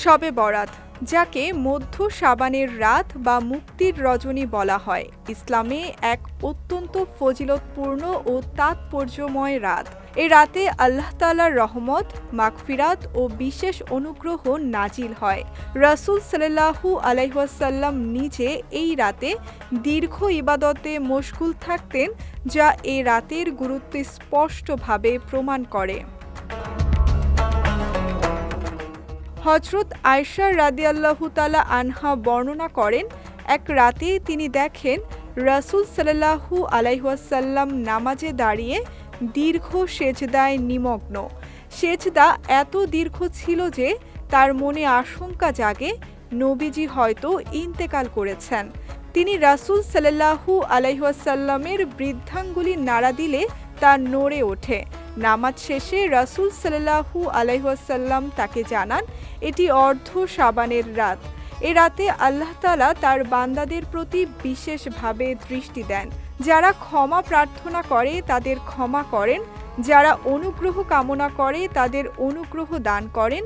শবে বরাত, যাকে মধ্য শাবানের রাত বা মুক্তির রজনী বলা হয়, ইসলামে এক অত্যন্ত ফজিলতপূর্ণ ও তাৎপর্যময় রাত। এই রাতে আল্লাহ তাআলার রহমত, মাগফিরাত ও বিশেষ অনুগ্রহ নাজিল হয়। রাসূল সাল্লাল্লাহু আলাইহি ওয়াসাল্লাম নিজে এই রাতে দীর্ঘ ইবাদতে মশগুল থাকতেন, যা এই রাতের গুরুত্ব স্পষ্টভাবে প্রমাণ করে। হযরত আয়েশা রাদিয়াল্লাহু তাআলা আনহা বর্ণনা করেন, এক রাতে তিনি দেখেন রাসূল সাল্লাল্লাহু আলাইহি ওয়াসাল্লাম নামাজে দাঁড়িয়ে দীর্ঘ সেজদায় নিমগ্ন। সেজদা এত দীর্ঘ ছিল যে তার মনে আশঙ্কা জাগে নবীজি হয়তো ইন্তেকাল করেছেন। তিনি রাসূল সাল্লাল্লাহু আলাইহি ওয়াসাল্লামের বৃদ্ধাঙ্গুলি নাড়া দিলে তা নড়ে ওঠে। নামাজ শেষে রাসূল সাল্লাল্লাহু আলাইহি ওয়াসাল্লাম তাকে জানান, এটি অর্ধ শাবানের রাত। এ রাতে আল্লাহ তাআলা তার বান্দাদের প্রতি বিশেষভাবে দৃষ্টি দেন। যারা ক্ষমা প্রার্থনা করে তাদের ক্ষমা করেন, যারা অনুগ্রহ কামনা করে তাদের অনুগ্রহ দান করেন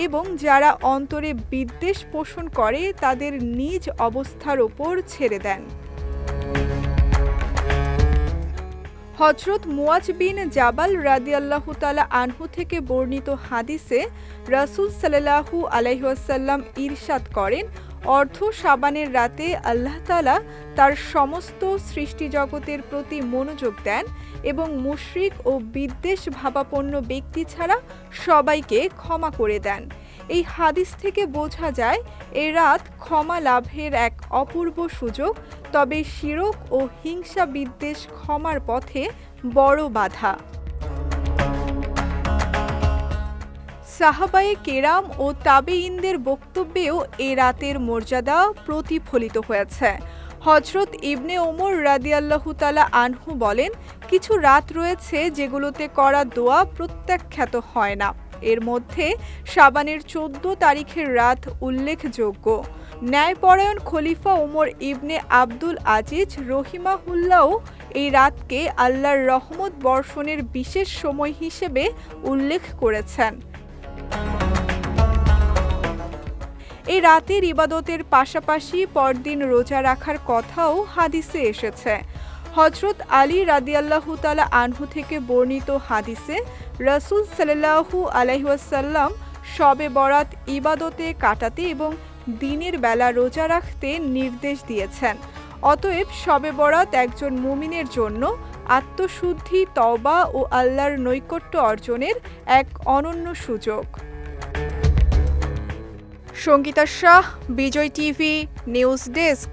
এবং যারা অন্তরে বিদ্বেষ পোষণ করে তাদের নিজ অবস্থার ওপর ছেড়ে দেন। হযরত মুয়াজ বিন জাবাল রাদিয়াল্লাহু তাআলা আনহু থেকে বর্ণিত হাদিসে রাসূল সাল্লাল্লাহু আলাইহি ওয়াসাল্লাম ইরশাদ করেন, অর্ধ শাবানের রাতে আল্লাহ তাআলা তার সমস্ত সৃষ্টি জগতের প্রতি মনোযোগ দেন এবং মুশরিক ও বিদ্বেষ ভাবাপন্ন ব্যক্তি ছাড়া সবাইকে ক্ষমা করে দেন। এই হাদিস থেকে বোঝা যায় এই রাত ক্ষমা লাভের এক অপূর্ব সুযোগ, তবে শিরক ও হিংসা বিদ্বেষ ক্ষমার পথে বড় বাধা। সাহাবায়ে কেরাম ও তাবেঈনদের বক্তব্যেও এ রাতের মর্যাদা প্রতিফলিত হয়েছে। হযরত ইবনে ওমর রাদিয়াল্লাহু তাআলা আনহু বলেন, কিছু রাত রয়েছে যেগুলোতে করা দোয়া প্রত্যাখ্যাত হয় না। এর মধ্যে শাবানের 14 তারিখের রাত উল্লেখযোগ্য। ন্যায়পরায়ণ খলিফা ওমর ইবনে আব্দুল আজিজ রহিমাহুল্লাহ এই রাতকে আল্লাহর রহমত বর্ষণের বিশেষ সময় হিসেবে উল্লেখ করেছেন। এই রাতের ইবাদতের পাশাপাশি পরদিন রোজা রাখার কথাও হাদিসে এসেছে। হযরত আলী রাদিয়াল্লাহু তাআলা আনহু থেকে বর্ণিত হাদিসে রাসূল সাল্লাল্লাহু আলাইহি ওয়াসাল্লাম শবে বরাত ইবাদতে কাটাতে এবং দিনের বেলা রোজা রাখতে নির্দেশ দিয়েছেন। অতএব শবে বরাত একজন মুমিনের জন্য আত্মশুদ্ধি, তওবা ও আল্লাহর নৈকট্য অর্জনের এক অনন্য সুযোগ। সঙ্গীতা শাহ, বিজয় টিভি, নিউজ ডেস্ক।